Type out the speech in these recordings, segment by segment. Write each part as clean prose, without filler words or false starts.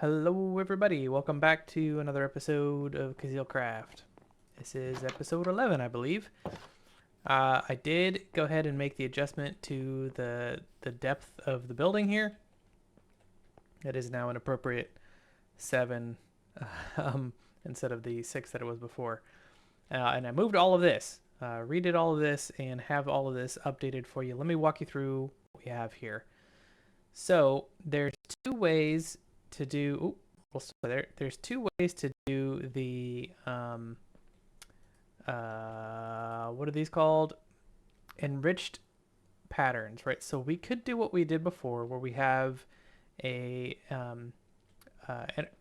Hello, everybody. Welcome back to another episode of KuzilCraft. This is episode 11, I believe. I did go ahead and make the adjustment to the depth of the building here. It is now an appropriate 7 um, instead of the 6 that it was before. And I moved all of this, redid all of this, and have all of this updated for you. Let me walk you through what we have here. So there's two ways to do. There's two ways to do the what are these called? Enriched patterns, right? So we could do what we did before, where we have a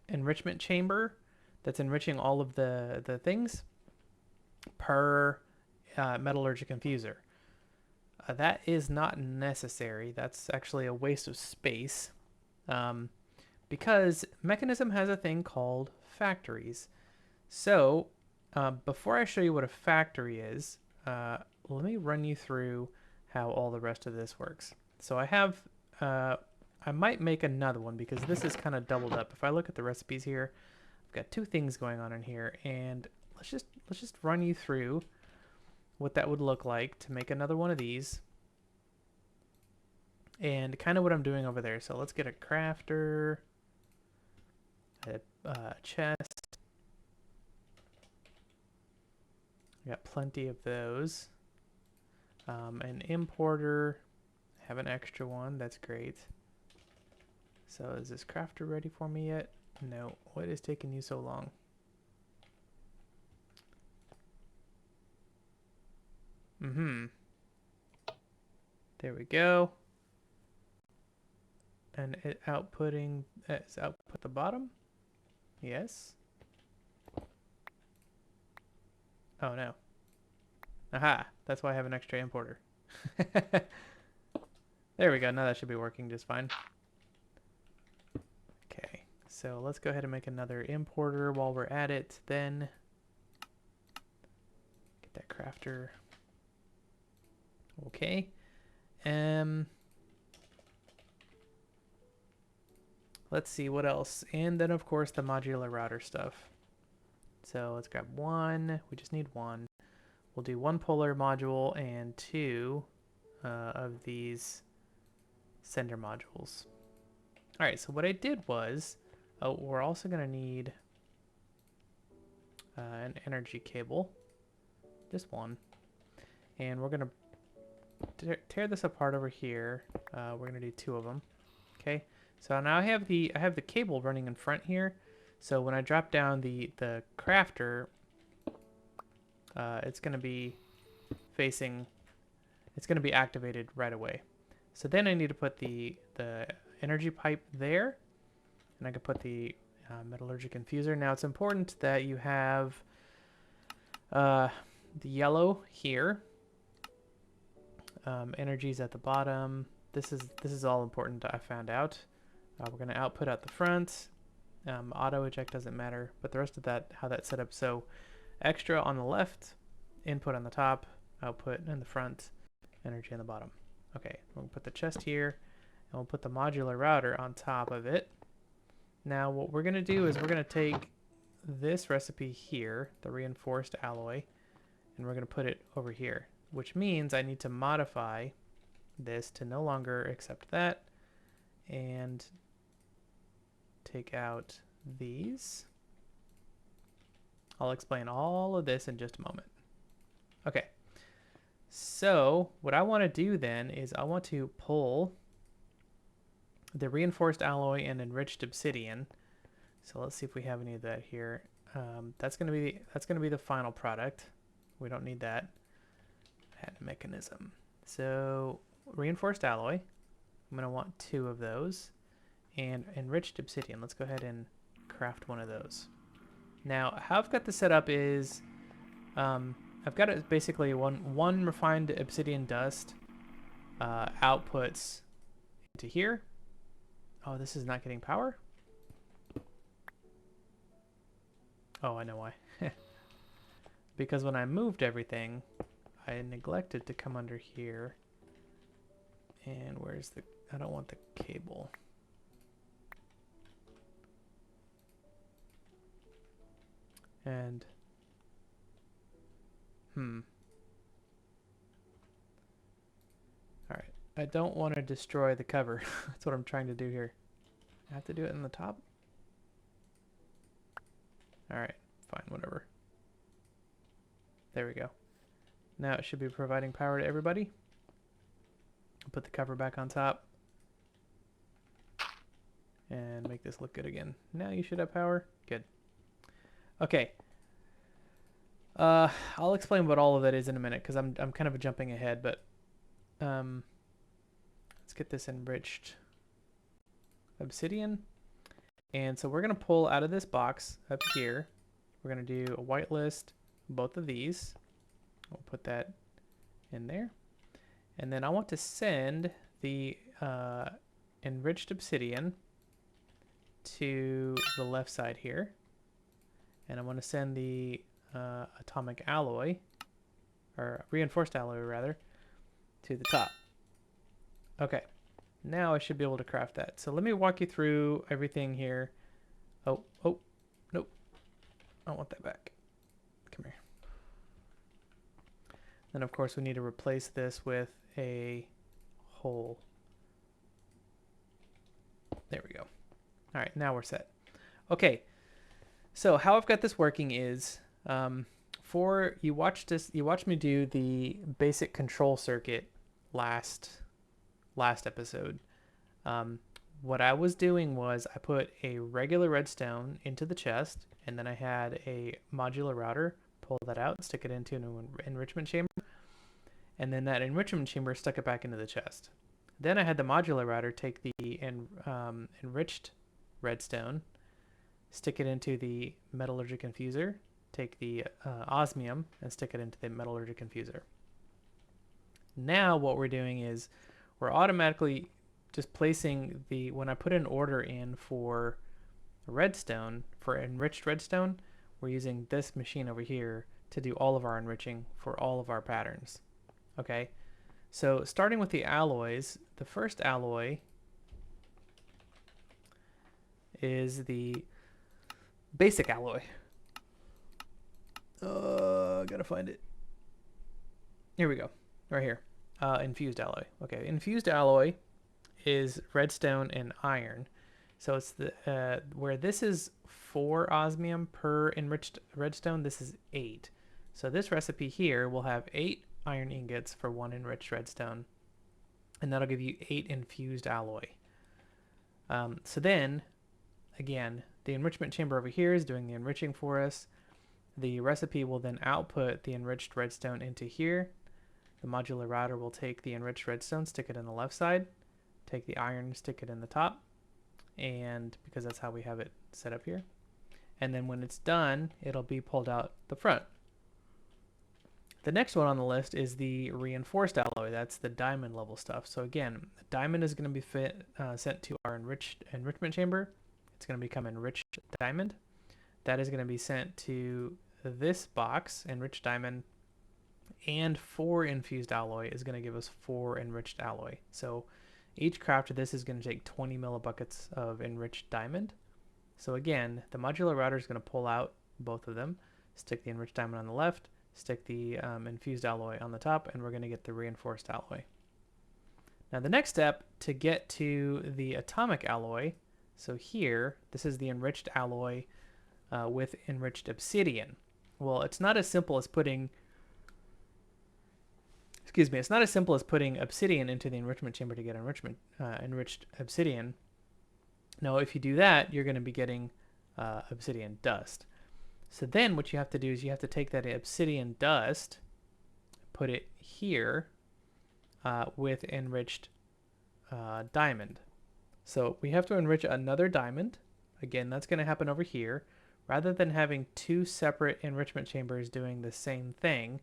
enrichment chamber that's enriching all of the things per metallurgic infuser. That is not necessary. That's actually a waste of space. Because Mekanism has a thing called factories. So before I show you what a factory is, let me run you through how all the rest of this works. So I might make another one because this is kind of doubled up. If I look at the recipes here, I've got two things going on in here, and let's just run you through what that would look like to make another one of these, and kind of what I'm doing over there. So let's get a crafter, a chest. I got plenty of those. An importer, have an extra one. That's great. So is this crafter ready for me yet? No. What is taking you so long? There we go. And it outputting is output the bottom? Yes. Oh no. Aha, that's why I have an extra importer. There we go. Now that should be working just fine. Okay, so let's go ahead and make another importer while we're at it. Then get that crafter. Okay. Let's see what else. And then of course the modular router stuff. So let's grab one. We just need one. We'll do one polar module and two of these sender modules. All right, so what I did was, we're also going to need an energy cable, just one. And we're going to tear this apart over here. We're going to do two of them. Okay, so now I have the cable running in front here. So when I drop down the crafter, it's going to be facing, it's going to be activated right away. So then I need to put the energy pipe there, and I can put the metallurgic infuser. Now it's important that you have the yellow here. Energy's at the bottom. This is all important, I found out. We're going to output out the front. Auto eject doesn't matter, but the rest of that, how that's set up. So extra on the left, input on the top, output in the front, energy on the bottom. Okay, we'll put the chest here, and we'll put the modular router on top of it. Now what we're going to do is we're going to take this recipe here, the reinforced alloy, and we're going to put it over here, which means I need to modify this to no longer accept that, and take out these. I'll explain all of this in just a moment. Okay, so what I want to do then is I want to pull the reinforced alloy and enriched obsidian. So let's see if we have any of that here. That's gonna be the final product. We don't need that. Add a mechanism. So reinforced alloy, I'm gonna want two of those, and enriched obsidian. Let's go ahead and craft one of those. Now how I've got this set up is I've got it basically one refined obsidian dust outputs into here. Oh, this is not getting power? Oh, I know why. Because when I moved everything, I neglected to come under here. And where's the... I don't want the cable. And, Alright. I don't want to destroy the cover. That's what I'm trying to do here. I have to do it in the top? Alright, fine, whatever. There we go. Now it should be providing power to everybody. Put the cover back on top. And make this look good again. Now you should have power. Good. Okay. I'll explain what all of that is in a minute because I'm kind of jumping ahead, but let's get this enriched obsidian. And so we're going to pull out of this box up here. We're going to do a whitelist both of these. We'll put that in there. And then I want to send the enriched obsidian to the left side here. And I want to send the atomic alloy, or reinforced alloy rather, to the top. Okay, now I should be able to craft that. So let me walk you through everything here. Oh, nope. I want that back. Come here. Then of course we need to replace this with a hole. There we go. All right, now we're set. Okay, so how I've got this working is, you watched me do the basic control circuit last episode. What I was doing was I put a regular redstone into the chest, and then I had a modular router pull that out, stick it into an enrichment chamber, and then that enrichment chamber stuck it back into the chest. Then I had the modular router take the enriched redstone, stick it into the metallurgic infuser, take the osmium and stick it into the metallurgic infuser. Now what we're doing is we're automatically just placing when I put an order in for redstone, for enriched redstone, we're using this machine over here to do all of our enriching for all of our patterns. Okay, so starting with the alloys, the first alloy is the basic alloy. Gotta find it. Here we go, right here. Infused alloy. Okay, infused alloy is redstone and iron. So it's the where this is 4 osmium per enriched redstone, this is 8. So this recipe here will have 8 iron ingots for 1 enriched redstone, and that'll give you 8 infused alloy. So then, again, the enrichment chamber over here is doing the enriching for us. The recipe will then output the enriched redstone into here. The modular router will take the enriched redstone, stick it in the left side, take the iron, stick it in the top, and because that's how we have it set up here. And then when it's done, it'll be pulled out the front. The next one on the list is the reinforced alloy. That's the diamond level stuff. So again, the diamond is going to be sent to our enrichment chamber. It's going to become enriched diamond. That is going to be sent to this box, enriched diamond, and 4 infused alloy is going to give us 4 enriched alloy. So each craft of this is going to take 20 millibuckets of enriched diamond. So again, the modular router is going to pull out both of them, stick the enriched diamond on the left, stick the infused alloy on the top, and we're going to get the reinforced alloy. Now the next step to get to the atomic alloy, so here, this is the enriched alloy with enriched obsidian. Well, it's not as simple as putting, it's not as simple as putting obsidian into the enrichment chamber to get enriched obsidian. No, if you do that, you're going to be getting obsidian dust. So then what you have to do is you have to take that obsidian dust, put it here with enriched diamond. So we have to enrich another diamond. Again, that's going to happen over here. Rather than having 2 separate enrichment chambers doing the same thing,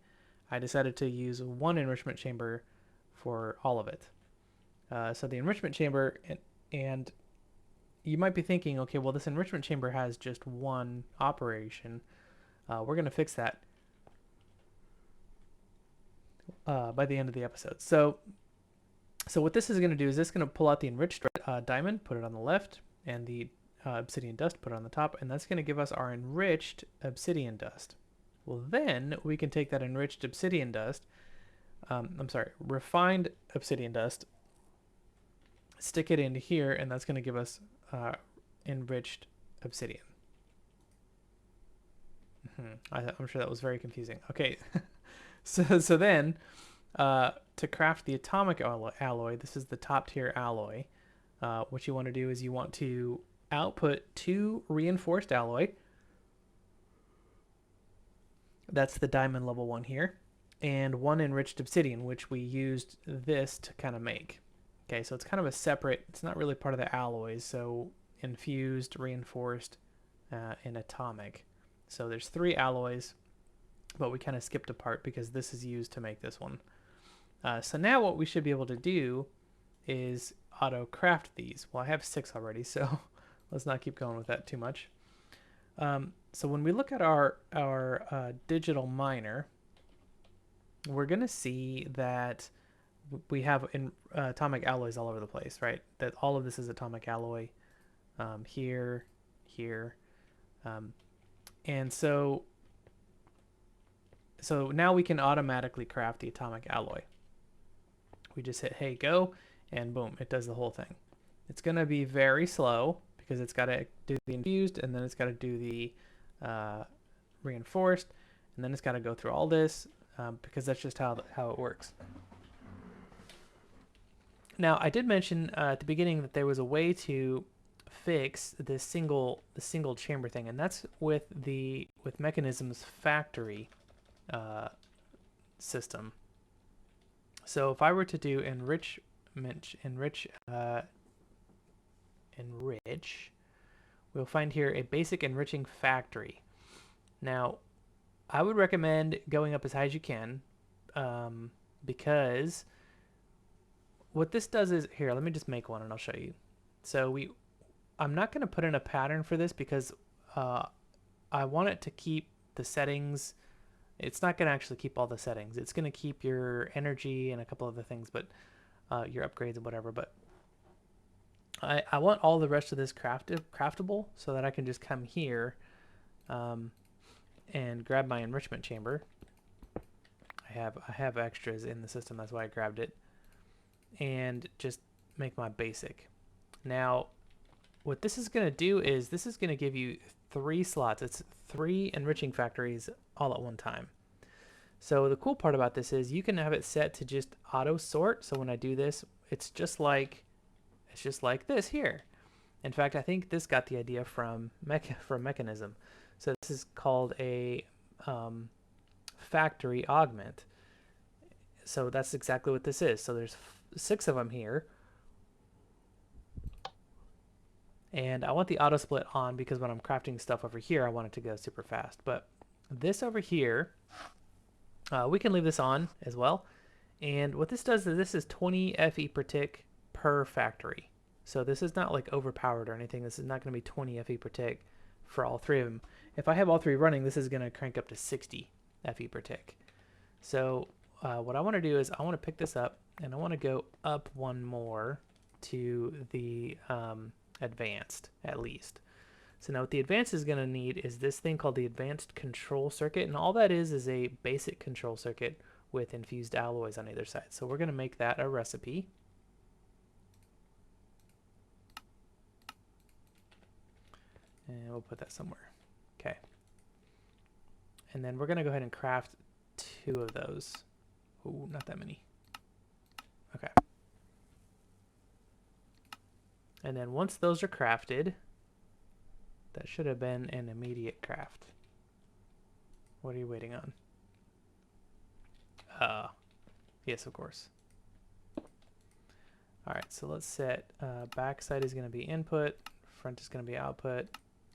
I decided to use 1 enrichment chamber for all of it. So the enrichment chamber, and you might be thinking, okay, well, this enrichment chamber has just 1 operation. We're going to fix that by the end of the episode. So what this is going to do is this is going to pull out the enriched diamond, put it on the left, and the obsidian dust, put it on the top, and that's going to give us our enriched obsidian dust. Well, then we can take that enriched obsidian dust, refined obsidian dust, stick it into here, and that's going to give us enriched obsidian. I'm sure that was very confusing. Okay, so then to craft the atomic alloy, this is the top tier alloy. What you want to do is you want to output 2 reinforced alloy. That's the diamond level 1 here. And 1 enriched obsidian, which we used this to kind of make. Okay, so it's kind of a separate, it's not really part of the alloys. So infused, reinforced, and atomic. So there's 3 alloys, but we kind of skipped a part because this is used to make this one. So now what we should be able to do is auto craft these. Well, I have 6 already, so let's not keep going with that too much. So when we look at our digital miner, we're going to see that we have atomic alloys all over the place, right? That all of this is atomic alloy here. And so now we can automatically craft the atomic alloy. We just hit hey go, and boom, it does the whole thing. It's going to be very slow because it's got to do the infused, and then it's got to do the reinforced, and then it's got to go through all this because that's just how it works. Now, I did mention at the beginning that there was a way to fix this single chamber thing, and that's with Mekanism's factory system. So if I were to do enrich, we'll find here a basic enriching factory. Now, I would recommend going up as high as you can because what this does is, here, let me just make one and I'll show you. So I'm not going to put in a pattern for this because I want it to keep the settings. It's not going to actually keep all the settings. It's going to keep your energy and a couple other things, but your upgrades and whatever. But I want all the rest of this craftable so that I can just come here and grab my enrichment chamber. I have extras in the system, that's why I grabbed it, and just make my basic. Now, what this is going to do is this is going to give you 3 slots. It's 3 enriching factories all at one time. So the cool part about this is you can have it set to just auto sort. So when I do this, it's just like this here. In fact, I think this got the idea from Mekanism. So this is called a factory augment. So that's exactly what this is. So there's 6 of them here. And I want the auto split on because when I'm crafting stuff over here, I want it to go super fast. But this over here, we can leave this on as well. And what this does is this is 20 FE per tick per factory. So this is not like overpowered or anything. This is not going to be 20 FE per tick for all 3 of them. If I have all 3 running, this is going to crank up to 60 FE per tick. So what I want to do is I want to pick this up and I want to go up 1 more to the advanced at least. So now what the advanced is going to need is this thing called the advanced control circuit, and all that is a basic control circuit with infused alloys on either side. So we're going to make that a recipe. And we'll put that somewhere. Okay. And then we're going to go ahead and craft 2 of those. Ooh, not that many. Okay. And then once those are crafted, that should have been an immediate craft. What are you waiting on? Yes, of course. All right, so let's set backside is going to be input, front is going to be output,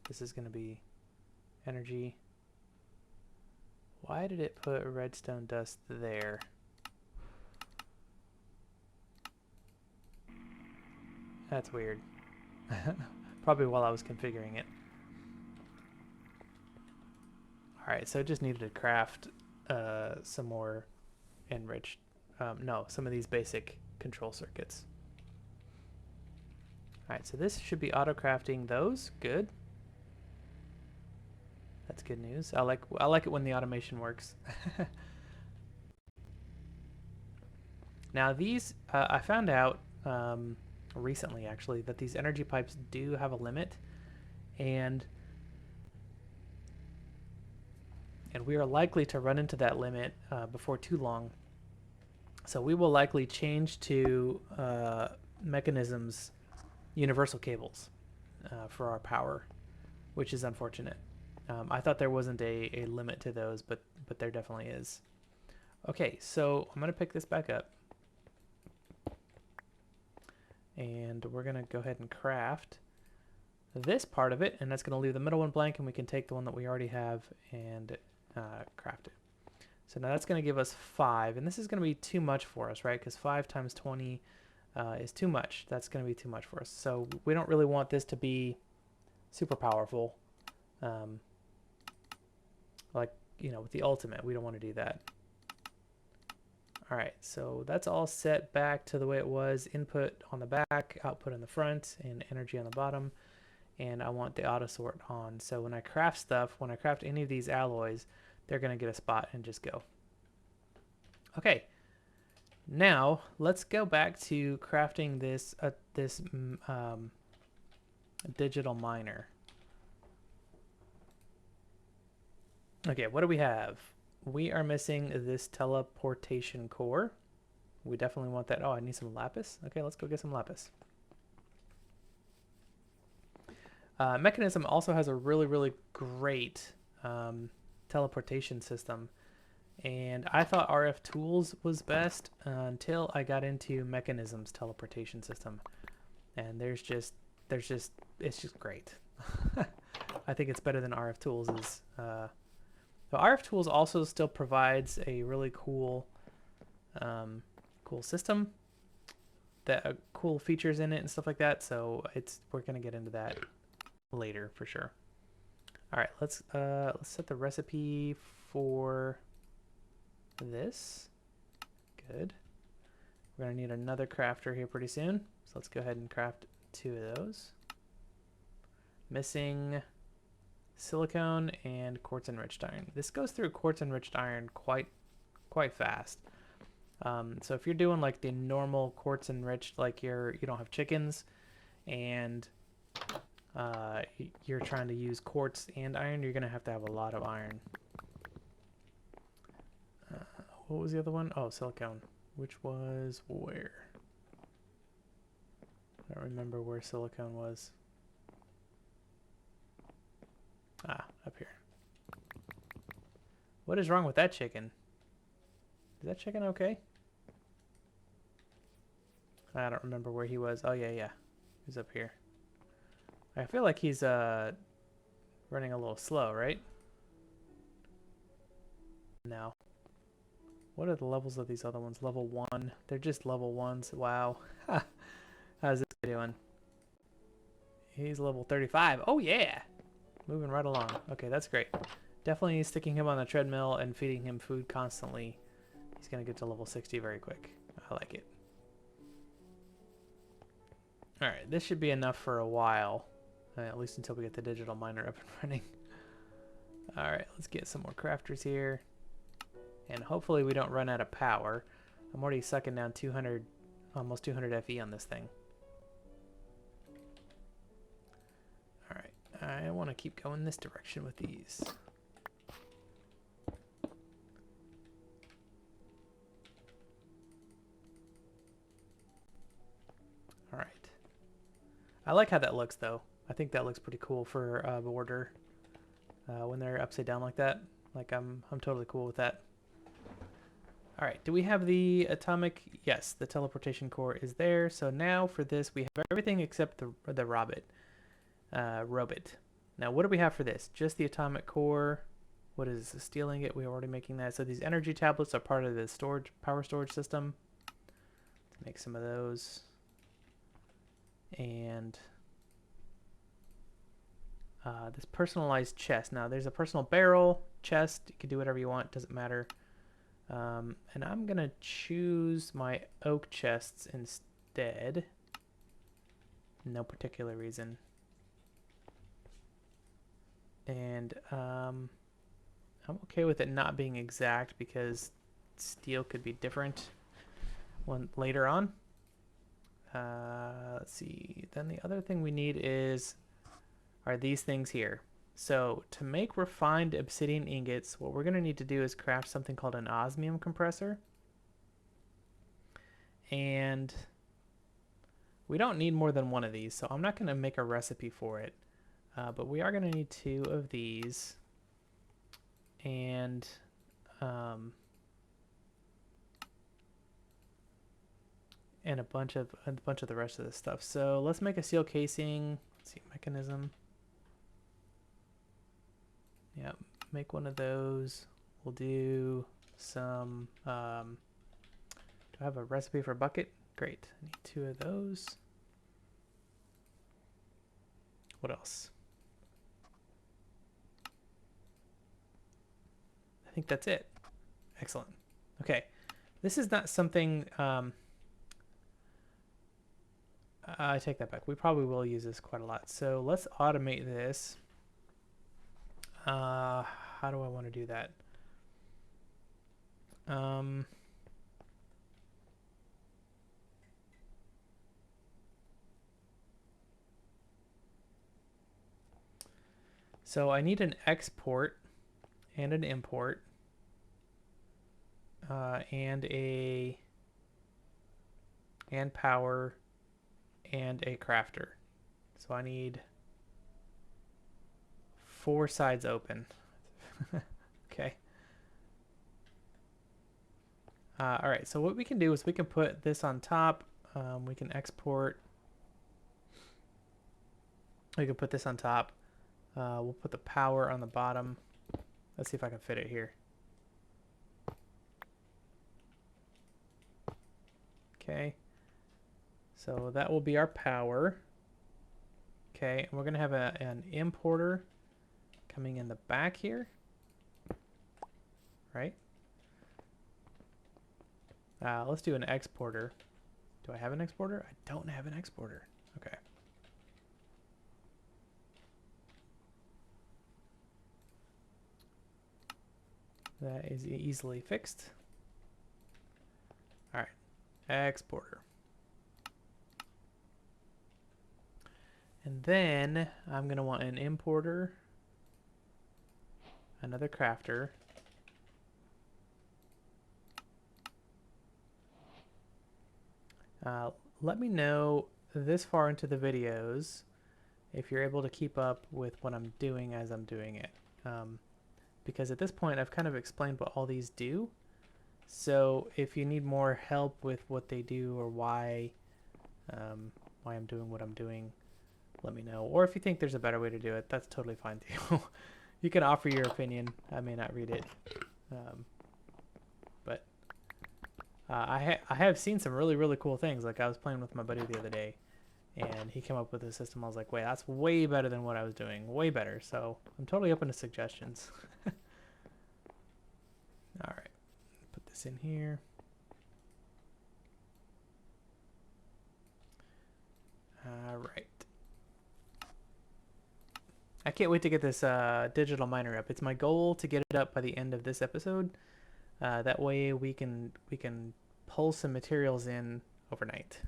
this is going to be energy. Why did it put redstone dust there? That's weird. Probably while I was configuring it. Alright, so I just needed to craft some more enriched, some of these basic control circuits. Alright, so this should be auto-crafting those. Good. That's good news. I like it when the automation works. Now these, I found out recently actually that these energy pipes do have a limit, and we are likely to run into that limit before too long. So we will likely change to Mekanism's universal cables for our power, which is unfortunate. I thought there wasn't a limit to those, but there definitely is. Okay, so I'm going to pick this back up. And we're going to go ahead and craft this part of it, and that's going to leave the middle one blank, and we can take the one that we already have and craft it. So now that's going to give us 5, and this is going to be too much for us, right? Because 5 times 20 is too much. That's going to be too much for us. So we don't really want this to be super powerful. Like, you know, with the ultimate, we don't want to do that. All right, so that's all set back to the way it was. Input on the back, output on the front, and energy on the bottom. And I want the auto sort on. So when I craft stuff, when I craft any of these alloys, they're going to get a spot and just go. Okay, now let's go back to crafting this digital miner. Okay, what do we have? We are missing this teleportation core. We definitely want that. Oh, I need some lapis. Okay, let's go get some lapis. Mekanism also has a really great teleportation system, and I thought RF Tools was best until I got into Mekanism's teleportation system, and it's just great. I think it's better than RF Tools is. So RF Tools also still provides a really cool system, that cool features in it and stuff like that. So we're gonna get into that later for sure. All right, let's set the recipe for this. Good. We're gonna need another crafter here pretty soon, so let's go ahead and craft 2 of those. Missing silicone and quartz enriched iron. This goes through quartz enriched iron quite fast. So if you're doing like the normal quartz enriched, like you don't have chickens, and you're trying to use quartz and iron, you're gonna have to have a lot of iron. What was the other one? Oh, silicone. Which was where? I don't remember where silicone was. Ah, up here. What is wrong with that chicken? Is that chicken okay? I don't remember where he was. Oh, yeah. He's up here. I feel like he's running a little slow, right? No. What are the levels of these other ones? Level 1. They're just level 1s. Wow. How's this guy doing? He's level 35. Oh, yeah. Moving right along. Okay, that's great. Definitely sticking him on the treadmill and feeding him food constantly. He's going to get to level 60 very quick. I like it. Alright, this should be enough for a while. At least until we get the digital miner up and running. Alright, let's get some more crafters here. And hopefully we don't run out of power. I'm already sucking down 200, almost 200 FE on this thing. I want to keep going this direction with these. All right. I like how that looks, though. I think that looks pretty cool for a border when they're upside down like that. Like I'm totally cool with that. All right. Do we have the atomic? Yes, the teleportation core is there. So now for this, we have everything except the robot. Now what do we have for this? Just the atomic core. What is this? Stealing it? We're already making that. So these energy tablets are part of the power storage system. Let's make some of those. And this personalized chest. Now there's a personal barrel, chest. You can do whatever you want. Doesn't matter. And I'm gonna choose my oak chests instead. No particular reason. And I'm okay with it not being exact because steel could be different one later on. Let's see. Then the other thing we need are these things here. So to make refined obsidian ingots, what we're going to need to do is craft something called an osmium compressor. And we don't need more than one of these, so I'm not going to make a recipe for it. But we are going to need 2 of these. And a bunch of the rest of this stuff. So let's make a steel casing. Let's see, mechanism. Yeah, make one of those. We'll do some. Do I have a recipe for a bucket? Great. I need 2 of those. What else? I think that's it. Excellent. Okay. This is not something. I take that back. We probably will use this quite a lot. So let's automate this. How do I want to do that? So I need an export and an import and power and a crafter. So I need 4 sides open. Okay. All right, so what we can do is we can put this on top. We can export. We can put this on top. We'll put the power on the bottom. Let's see if I can fit it here. Okay. So that will be our power. Okay, and we're going to have an importer coming in the back here. Right? Let's do an exporter. Do I have an exporter? I don't have an exporter. Okay. That is easily fixed. All right, exporter. And then I'm going to want an importer, another crafter, let me know this far into the videos if you're able to keep up with what I'm doing as I'm doing it. Because at this point I've kind of explained what all these do. So if you need more help with what they do or why I'm doing what I'm doing, let me know. Or if you think there's a better way to do it, that's totally fine too. You can offer your opinion. I may not read it. But I have seen some really, really cool things. Like I was playing with my buddy the other day, and he came up with a system. I was like, wait, that's way better than what I was doing. Way better. So I'm totally open to suggestions. All right. Put this in here. All right. I can't wait to get this digital miner up. It's my goal to get it up by the end of this episode. That way we can pull some materials in overnight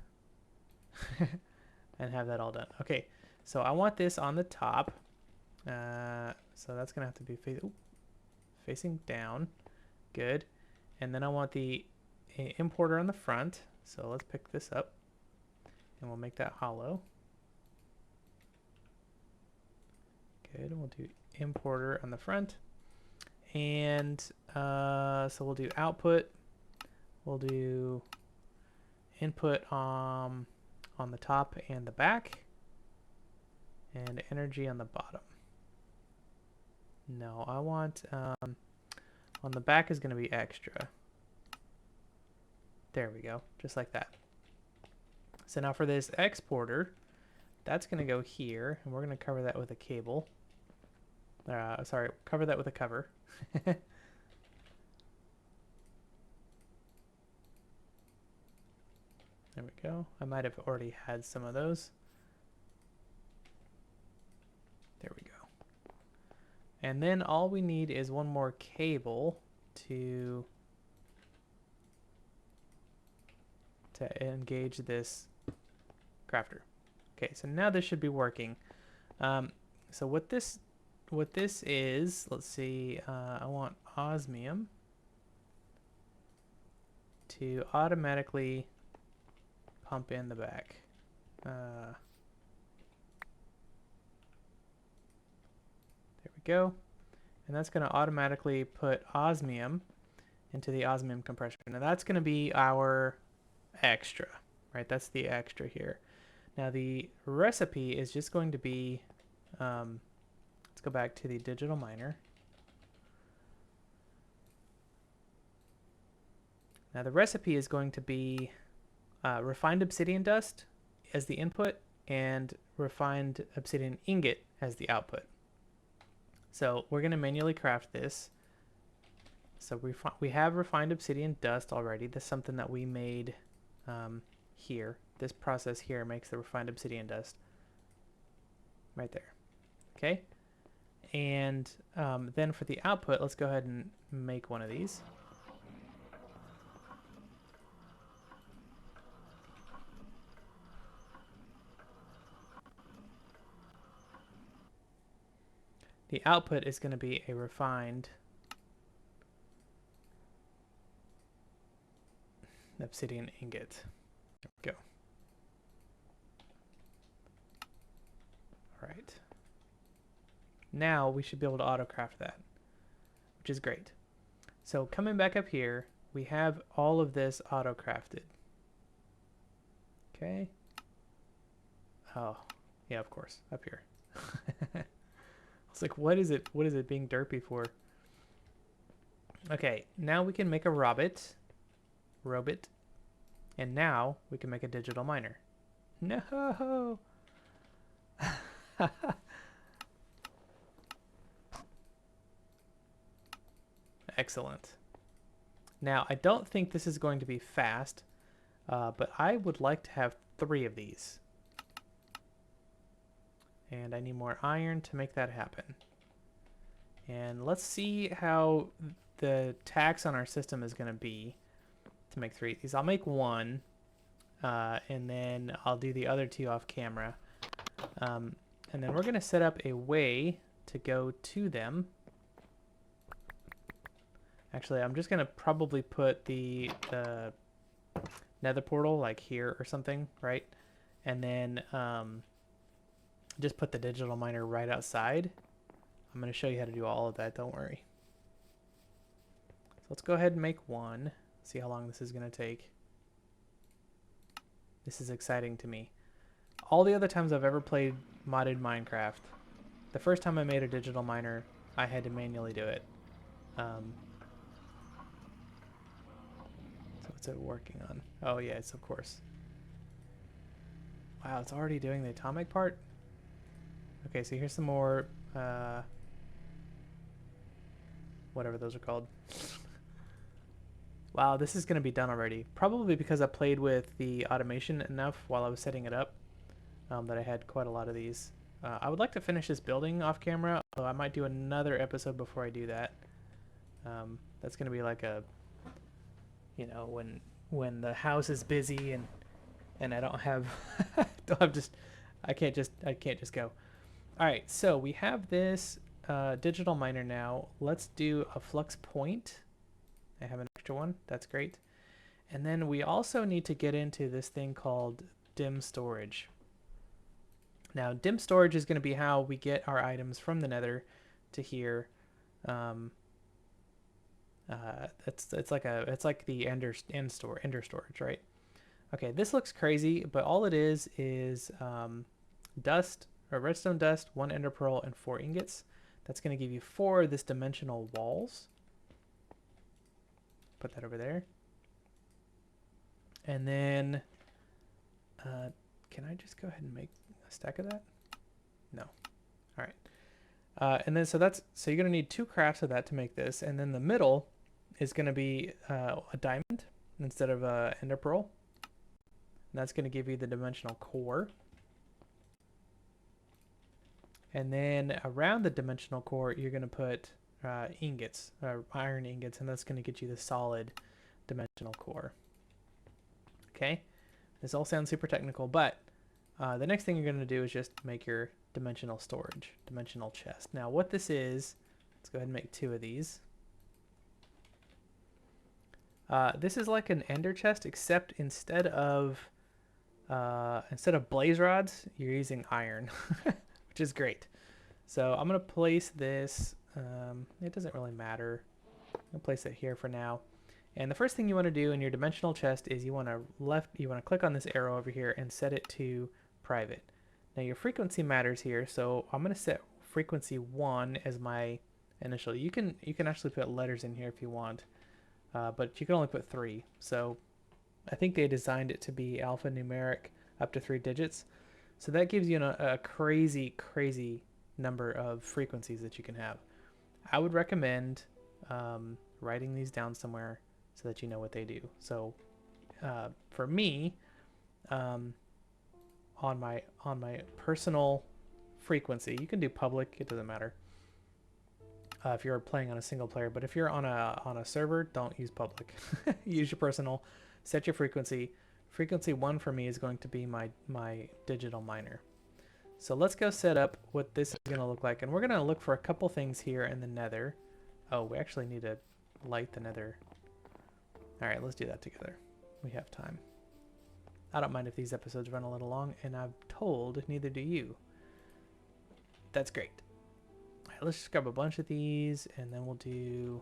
and have that all done. Okay, so I want this on the top. So that's gonna have to be facing down. Good. And then I want the importer on the front. So let's pick this up and we'll make that hollow. Good, and we'll do importer on the front. And so we'll do output. We'll do input on the top and the back. And energy on the bottom. No, I want on the back is going to be extra. There we go, just like that. So now for this exporter, that's going to go here, and we're going to cover that with a cable. Sorry, cover that with a cover. There we go. I might have already had some of those. There we go. And then all we need is one more cable to engage this crafter. Okay, so now this should be working. So what this is, let's see, I want osmium to automatically pump in the back. There we go. And that's going to automatically put osmium into the osmium compressor. Now that's going to be our extra, right? That's the extra here. Now the recipe is just going to be, let's go back to the digital miner. Now the recipe is going to be refined obsidian dust as the input and refined obsidian ingot as the output. So we're going to manually craft this. So we have refined obsidian dust already. That's something that we made here. This process here makes the refined obsidian dust. Right there. Okay. And then for the output, let's go ahead and make one of these. The output is going to be a refined obsidian ingot. There we go. All right. Now we should be able to auto-craft that, which is great. So coming back up here, we have all of this auto-crafted. Okay. Oh, yeah, of course, up here. It's like, what is it being derpy for? Okay, now we can make a robot, and now we can make a digital miner. No! Excellent. Now, I don't think this is going to be fast, but I would like to have 3 of these. And I need more iron to make that happen. And let's see how the tax on our system is going to be to make 3 of these. I'll make 1, and then I'll do the other 2 off camera. And then we're going to set up a way to go to them. Actually, I'm just going to probably put the nether portal like here or something, right? And then just put the digital miner right outside. I'm going to show you how to do all of that, don't worry. So let's go ahead and make 1. See how long this is going to take. This is exciting to me. All the other times I've ever played modded Minecraft, the first time I made a digital miner, I had to manually do it. So what's it working on? Oh yeah, it's of course. Wow, it's already doing the atomic part? Okay, so here's some more, whatever those are called. Wow, this is going to be done already. Probably because I played with the automation enough while I was setting it up that I had quite a lot of these. I would like to finish this building off camera, although I might do another episode before I do that. That's going to be like a, you know, when the house is busy and I don't have, I can't just go. All right, so we have this digital miner now. Let's do a flux point. I have an extra one. That's great. And then we also need to get into this thing called dim storage. Now, dim storage is going to be how we get our items from the nether to here. It's like the ender storage, right? Okay, this looks crazy, but all it is dust, or redstone dust, 1 ender pearl, and 4 ingots. That's going to give you 4 of this dimensional walls. Put that over there. And then, can I just go ahead and make a stack of that? No. All right. And then so you're going to need 2 crafts of that to make this. And then the middle is going to be a diamond instead of a ender pearl. And that's going to give you the dimensional core. And then around the dimensional core, you're going to put ingots, iron ingots, and that's going to get you the solid dimensional core. Okay, this all sounds super technical, but the next thing you're going to do is just make your dimensional storage, dimensional chest. Now what this is, let's go ahead and make 2 of these. This is like an ender chest, except instead of blaze rods, you're using iron, which is great. So I'm gonna place this. It doesn't really matter. I'm gonna place it here for now. And the first thing you want to do in your dimensional chest is you want to click on this arrow over here and set it to private. Now your frequency matters here, so I'm gonna set frequency 1 as my initial. You can actually put letters in here if you want. But you can only put 3. So I think they designed it to be alphanumeric up to 3 digits. So that gives you a crazy, crazy number of frequencies that you can have. I would recommend writing these down somewhere so that you know what they do. So for me, on my personal frequency, you can do public, it doesn't matter. If you're playing on a single player, but if you're on a server, don't use public. Use your personal. Set your frequency. Frequency 1 for me is going to be my digital miner. So let's go set up what this is going to look like, and we're going to look for a couple things here in the nether. Oh, we actually need to light the nether. All right, let's do that together. We have time. I don't mind if these episodes run a little long, and I'm told neither do you. That's great. Let's just grab a bunch of these, and then we'll do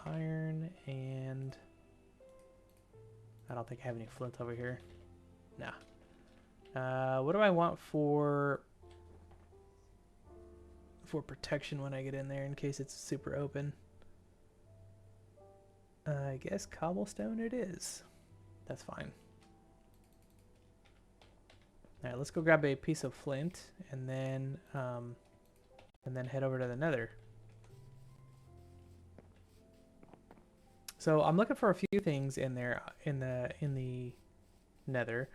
iron, and I don't think I have any flint over here. Nah. What do I want for protection when I get in there in case it's super open? I guess cobblestone it is. That's fine. All right, let's go grab a piece of flint, and then head over to the nether. So I'm looking for a few things in there in the nether.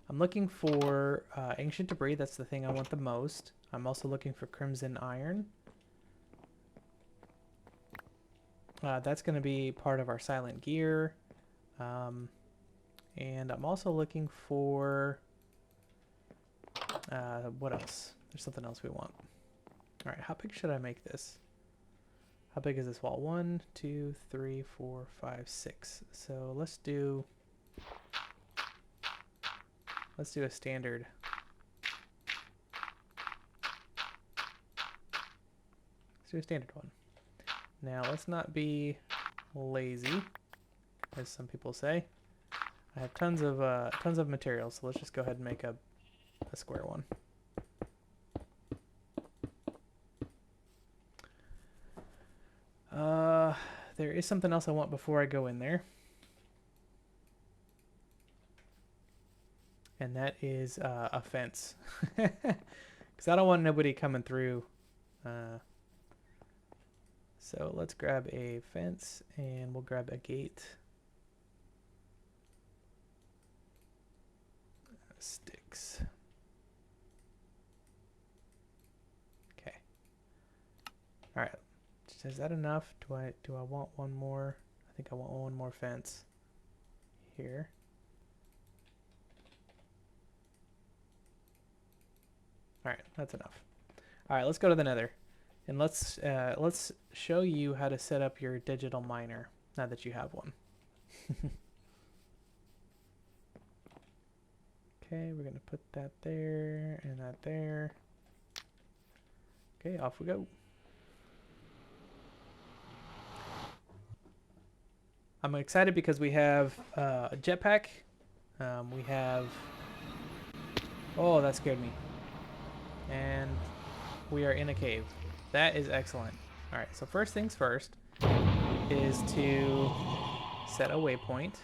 I'm looking for ancient debris. That's the thing I want the most. I'm also looking for crimson iron. That's going to be part of our silent gear. And I'm also looking for what else? There's something else we want. All right, how big should I make this? How big is this wall? 1, 2, 3, 4, 5, 6. So let's do a standard. Let's do a standard one. Now let's not be lazy, as some people say. I have tons of materials, so let's just go ahead and make a square one. There is something else I want before I go in there. And that is a fence. Because I don't want nobody coming through. So let's grab a fence, and we'll grab a gate. Sticks. Okay. All right. Is that enough? Do I want one more? I think I want one more fence here. All right, that's enough. All right, let's go to the nether, and let's show you how to set up your digital miner now that you have one. Okay, we're gonna put that there and that there. Okay, off we go. I'm excited because we have a jetpack. We have... Oh, that scared me. And we are in a cave. That is excellent. Alright, so first things first is to set a waypoint.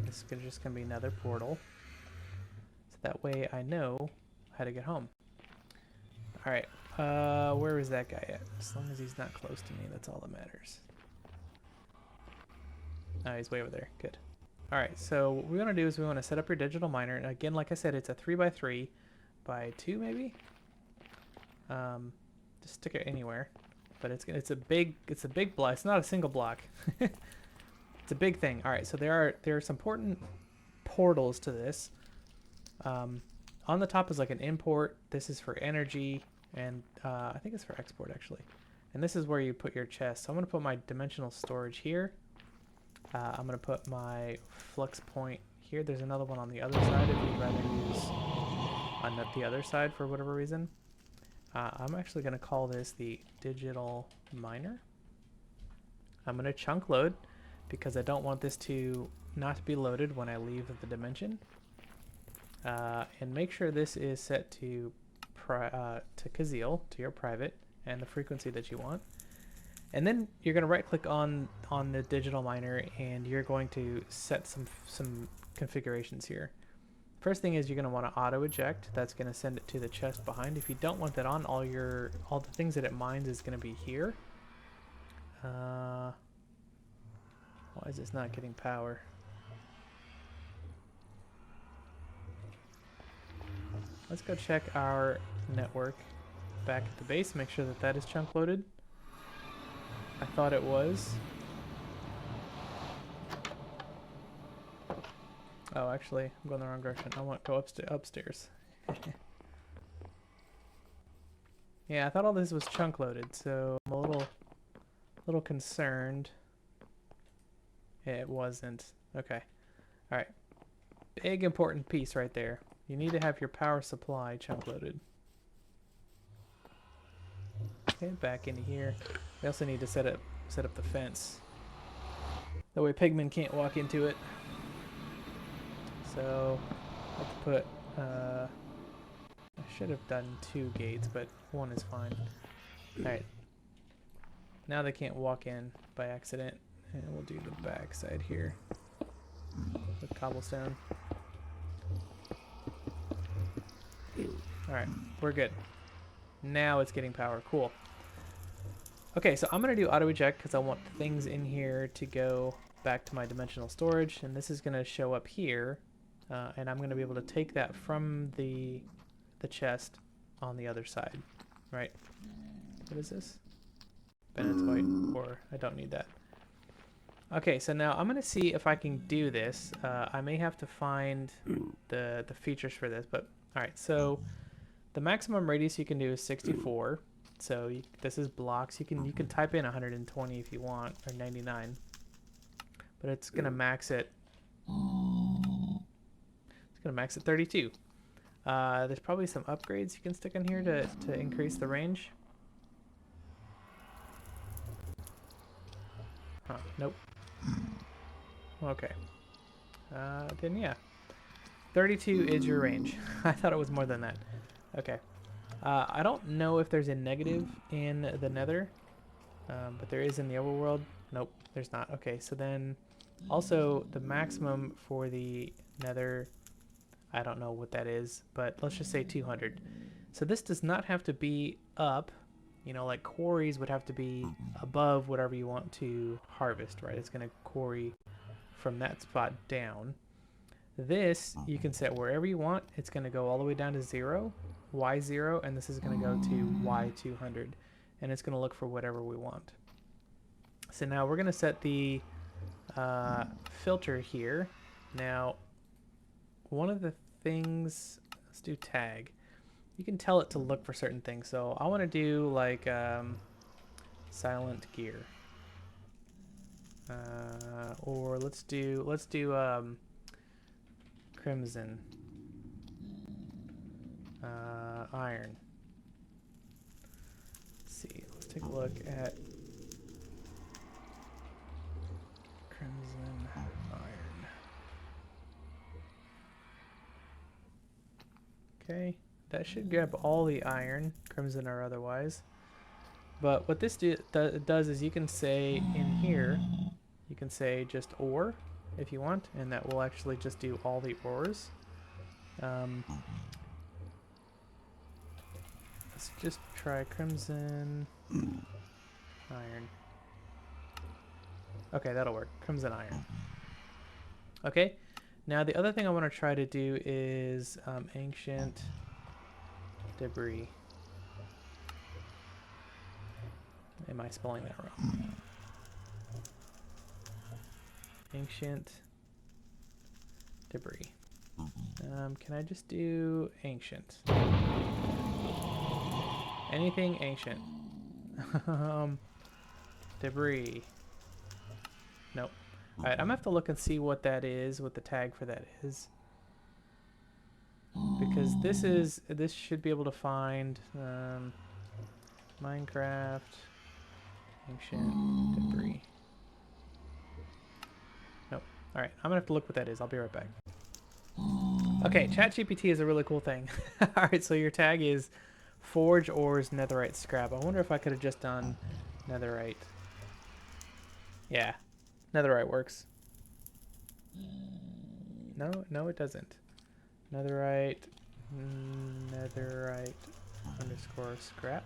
This is just going to be another portal. So that way I know how to get home. Alright, where is that guy at? As long as he's not close to me, that's all that matters. Oh, he's way over there. Good. Alright, so what we want to do is we want to set up your digital miner. And again, like I said, it's a 3x3 by 2 maybe? Just stick it anywhere. But it's a big block. It's not a single block. It's a big thing. All right, so there are some important portals to this. On the top is like an import. This is for energy, and I think it's for export actually. And this is where you put your chest. So I'm gonna put my dimensional storage here. I'm gonna put my flux point here. There's another one on the other side if you'd rather use on the other side for whatever reason. I'm actually gonna call this the digital miner. I'm gonna chunk load because I don't want this to not be loaded when I leave the dimension. And make sure this is set to Kuzil, to your private, and the frequency that you want. And then you're going to right click on the digital miner, and you're going to set some configurations here. First thing is you're going to want to auto eject. That's going to send it to the chest behind. If you don't want that on, all the things that it mines is going to be here. Why is this not getting power? Let's go check our network back at the base, make sure that that is chunk loaded. I thought it was. Oh, actually, I'm going the wrong direction. I want to go upstairs. Yeah, I thought all this was chunk loaded, so I'm a little concerned. It wasn't. Okay. All right. Big important piece right there. You need to have your power supply chunk loaded. Okay, back into here. We also need to set up the fence. That way pigmen can't walk into it. So let's put I should have done 2 gates, but 1 is fine. Alright. Now they can't walk in by accident. And we'll do the back side here with cobblestone. Alright, we're good. Now it's getting power. Cool. Okay, so I'm going to do auto eject because I want things in here to go back to my dimensional storage, and this is going to show up here, and I'm going to be able to take that from the chest on the other side. Right? What is this? Bennett's white, or I don't need that. Okay, so now I'm going to see if I can do this. I may have to find the features for this, but alright, so the maximum radius you can do is 64. So this is blocks. You can type in 120 if you want, or 99. But it's going to max it. It's going to max at 32. There's probably some upgrades you can stick in here to increase the range. Huh, nope. Okay. Then yeah. 32 is your range. I thought it was more than that. Okay. I don't know if there's a negative in the nether, but there is in the overworld. Nope, there's not. Okay, so then also the maximum for the nether, I don't know what that is, but let's just say 200. So this does not have to be up, you know, like quarries would have to be above whatever you want to harvest, right? It's going to quarry from that spot down. This you can set wherever you want. It's going to go all the way down to 0. Y0, and this is going to go to Y200, and it's going to look for whatever we want. So now we're going to set the filter here. Now, one of the things, let's do tag. You can tell it to look for certain things. So I want to do like silent gear, or let's do crimson. Iron. Let's see. Let's take a look at crimson iron. Okay, that should grab all the iron, crimson or otherwise. But what this does is you can say in here, you can say just ore if you want, and that will actually just do all the ores. Let's just try crimson iron. Okay, that'll work. Crimson iron. Okay, now the other thing I want to try to do is ancient debris. Am I spelling that wrong? Ancient debris. Can I just do ancient? Anything ancient. Debris. Nope. Alright, I'm gonna have to look and see what that is, what the tag for that is. Because this should be able to find Minecraft ancient debris. Nope. Alright, I'm gonna have to look what that is. I'll be right back. Okay, ChatGPT is a really cool thing. Alright, so your tag is forge ores netherite scrap. I wonder if I could have just done netherite. Yeah, netherite works. No, it doesn't. Netherite underscore scrap.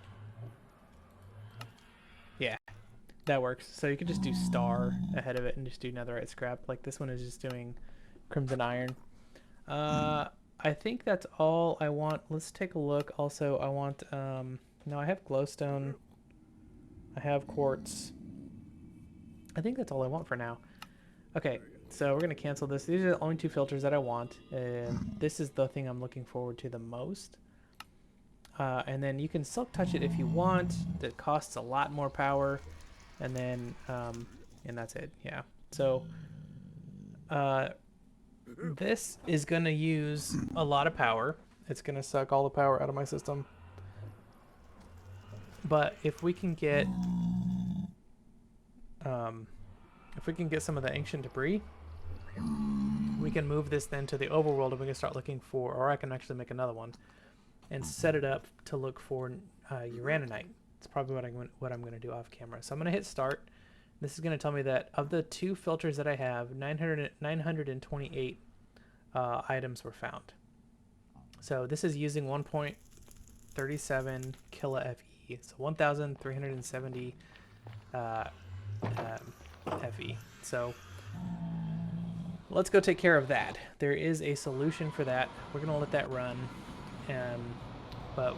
Yeah, that works. So you can just do star ahead of it and just do netherite scrap. Like this one is just doing crimson iron. I think that's all I want. Let's take a look. Also, I want, no, I have glowstone. I have quartz. I think that's all I want for now. Okay, so we're going to cancel this. These are the only two filters that I want. This is the thing I'm looking forward to the most. And then you can silk touch it if you want. That costs a lot more power. And then, and that's it. Yeah. So, this is going to use a lot of power. It's going to suck all the power out of my system. But if we can get some of the ancient debris, we can move this then to the overworld and we can start looking for, or I can actually make another one and set it up to look for uraninite. It's probably what I'm going to do off camera. So I'm going to hit start. This is going to tell me that of the two filters that I have, 928 items were found. So this is using 1.37 kilo FE, so 1,370 FE. So let's go take care of that. There is a solution for that. We're going to let that run, but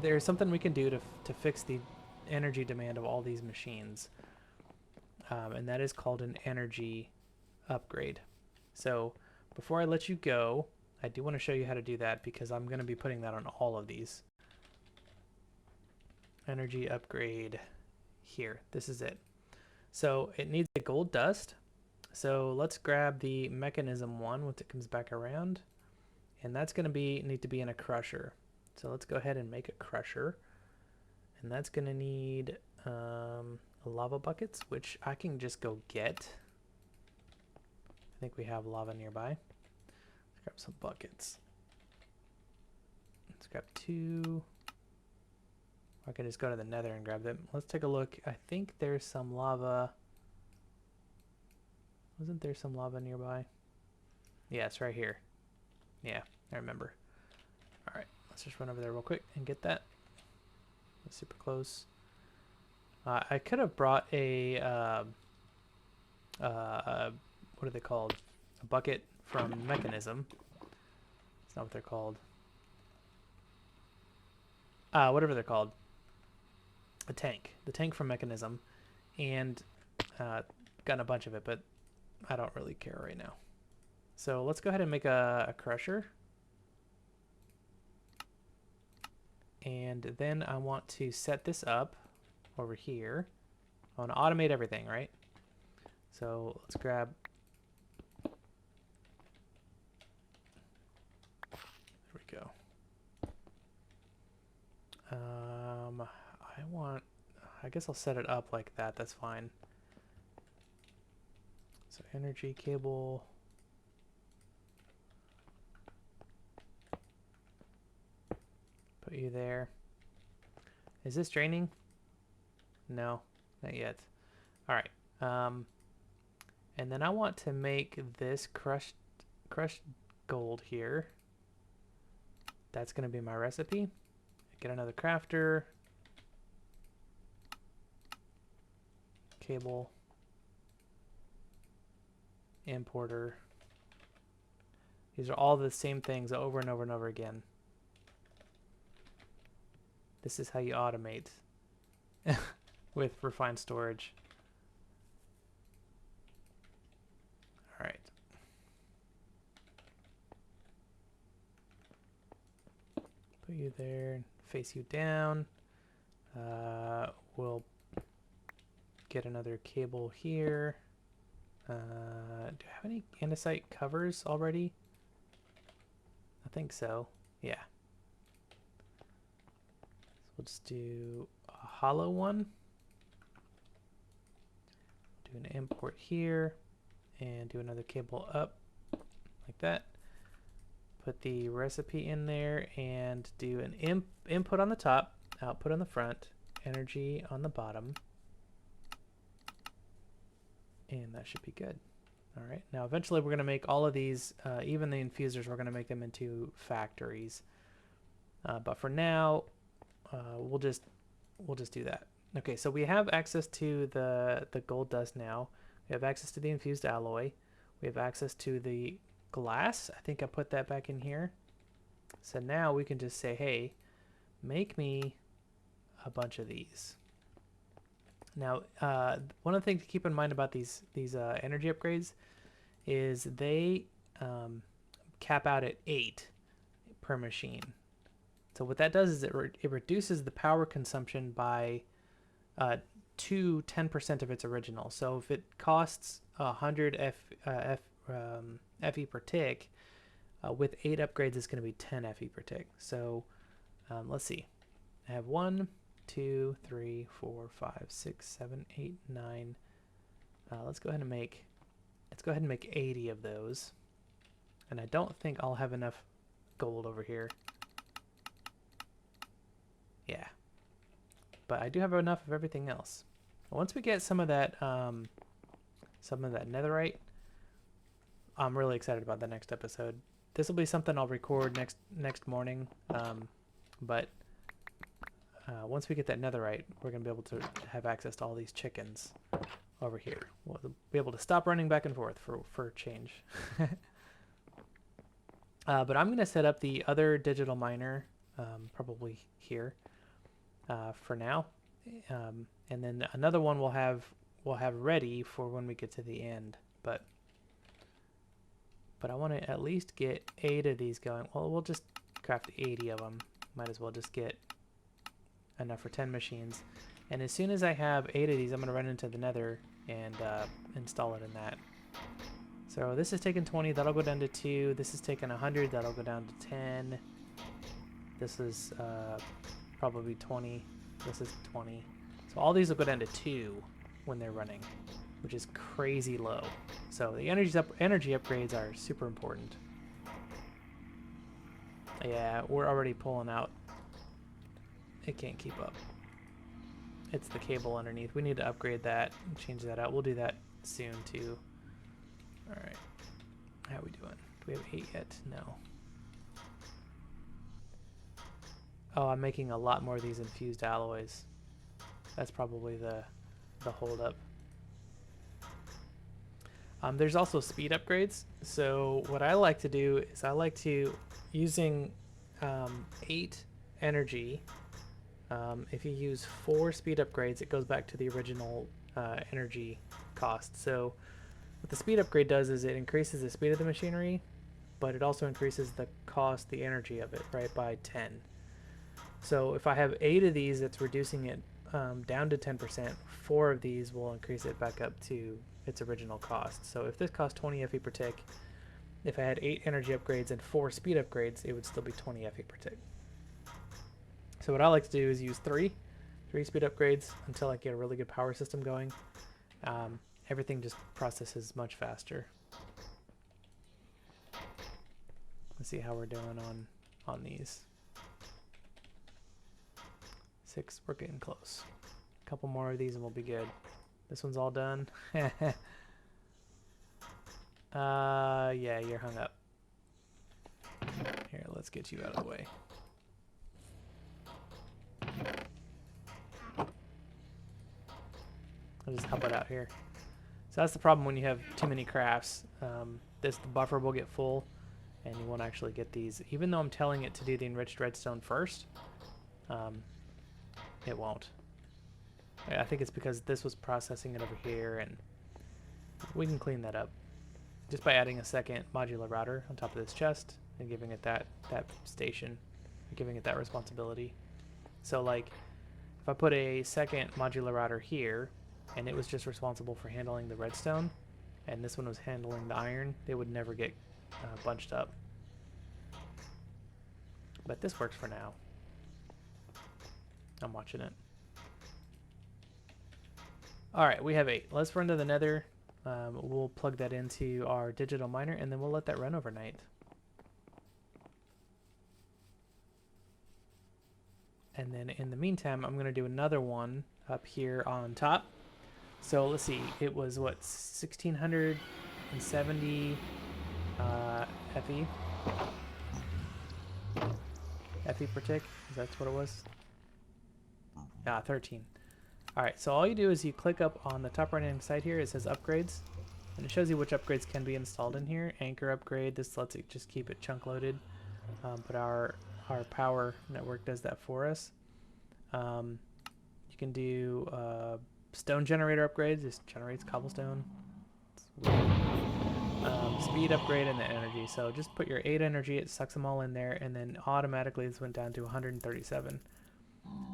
there's something we can do to fix the energy demand of all these machines, and that is called an energy upgrade. So before I let you go, I do want to show you how to do that because I'm going to be putting that on all of these. Energy upgrade here. This is it. So it needs a gold dust. So let's grab the mechanism one once it comes back around. And that's going to need to be in a crusher. So let's go ahead and make a crusher. And that's going to need lava buckets, which I can just go get. I think we have lava nearby. Let's grab some buckets. Let's grab 2. I can just go to the nether and grab them. Let's take a look. I think there's some lava. Wasn't there some lava nearby? Yeah, it's right here. Yeah, I remember. Alright, let's just run over there real quick and get that. That's super close. I could have brought a what are they called? A bucket from Mekanism. It's not what they're called. Whatever they're called. A tank. The tank from Mekanism. And gotten a bunch of it, but I don't really care right now. So let's go ahead and make a crusher. And then I want to set this up over here. I want to automate everything, right? So let's grab. There we go. I guess I'll set it up like that. That's fine. So energy cable. Put you there. Is this draining? No, not yet. All right. And then I want to make this crushed gold here. That's going to be my recipe. Get another crafter. Cable. Importer. These are all the same things over and over and over again. This is how you automate with refined storage. All right. Put you there, face you down. We'll get another cable here. Do I have any andesite covers already? I think so. Yeah. So we'll just do a hollow one. Do an import here and do another cable up like that. Put the recipe in there and do an input on the top, output on the front, energy on the bottom. And that should be good. All right, now eventually we're going to make all of these, even the infusers, we're going to make them into factories. But for now, we'll just do that. Okay, so we have access to the gold dust now. We have access to the infused alloy. We have access to the glass. I think I put that back in here. So now we can just say, hey, make me a bunch of these. Now, one of the things to keep in mind about these energy upgrades is they cap out at 8 per machine. So what that does is it reduces the power consumption by 10% of its original. So if it costs 100 FE per tick, with 8 upgrades, it's going to be 10 FE per tick. So let's see. I have 1, 2, 3, 4, 5, 6, 7, 8, 9. Let's go ahead and make 80 of those. And I don't think I'll have enough gold over here. Yeah. But I do have enough of everything else. Once we get some of that netherite, I'm really excited about the next episode. This will be something I'll record next morning. But once we get that netherite, we're going to be able to have access to all these chickens over here. We'll be able to stop running back and forth for change. But I'm going to set up the other digital miner, probably here, for now. And then another one we'll have ready for when we get to the end. But I want to at least get 8 of these going. Well, we'll just craft 80 of them. Might as well just get enough for 10 machines. And as soon as I have 8 of these, I'm going to run into the nether and install it in that. So this is taking 20, that'll go down to 2. This is taking 100, that'll go down to 10. This is probably 20. This is 20. So all these will go down to 2 when they're running, which is crazy low. So the energy upgrades are super important. Yeah, we're already pulling out. It can't keep up. It's the cable underneath. We need to upgrade that and change that out. We'll do that soon too. All right. How are we doing? Do we have 8 yet? No. Oh, I'm making a lot more of these infused alloys. That's probably the holdup. There's also speed upgrades. So what I like to do is I like to, using 8 energy, if you use 4 speed upgrades, it goes back to the original energy cost. So what the speed upgrade does is it increases the speed of the machinery, but it also increases the cost, the energy of it, right, by 10. So if I have 8 of these, it's reducing it down to 10%. 4 of these will increase it back up to its original cost. So if this cost 20 FE per tick, if I had 8 energy upgrades and 4 speed upgrades, it would still be 20 FE per tick. So what I like to do is use 3 speed upgrades until I get a really good power system going. Everything just processes much faster. Let's see how we're doing on these. 6, we're getting close. A couple more of these and we'll be good. This one's all done. Yeah, you're hung up. Here, let's get you out of the way. I'll just help it out here. So that's the problem when you have too many crafts. The buffer will get full and you won't actually get these. Even though I'm telling it to do the enriched redstone first, it won't. I think it's because this was processing it over here, and we can clean that up just by adding a second modular router on top of this chest and giving it that station, giving it that responsibility. So like, if I put a second modular router here, and it was just responsible for handling the redstone, and this one was handling the iron, they would never get bunched up. But this works for now. I'm watching it. Alright, we have 8. Let's run to the nether. We'll plug that into our digital miner, and then we'll let that run overnight. And then in the meantime, I'm going to do another one up here on top. So let's see, it was what, 1670 FE? FE per tick? That's what it was? 13. Alright, so all you do is you click up on the top right hand side here, it says upgrades, and it shows you which upgrades can be installed in here. Anchor upgrade, this lets it just keep it chunk loaded, but our power network does that for us. You can do stone generator upgrades, this generates cobblestone. Speed upgrade and the energy, so just put your 8 energy, it sucks them all in there, and then automatically this went down to 137.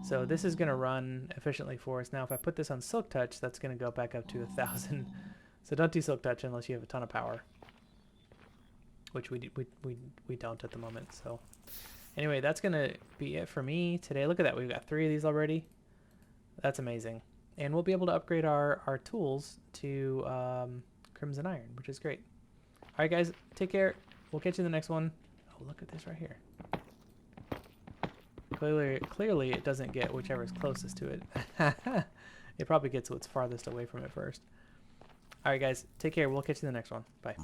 So this is going to run efficiently for us. Now if I put this on Silk Touch, that's going to go back up to 1,000. So don't do Silk Touch unless you have a ton of power, which we don't at the moment. So anyway, that's going to be it for me today. Look at that, we've got 3 of these already. That's amazing. And we'll be able to upgrade our tools to Crimson Iron, which is great. Alright guys, take care. We'll catch you in the next one. Oh, look at this right here. Clearly it doesn't get whichever's closest to it. It probably gets what's farthest away from it first. Alright guys, take care. We'll catch you in the next one. Bye.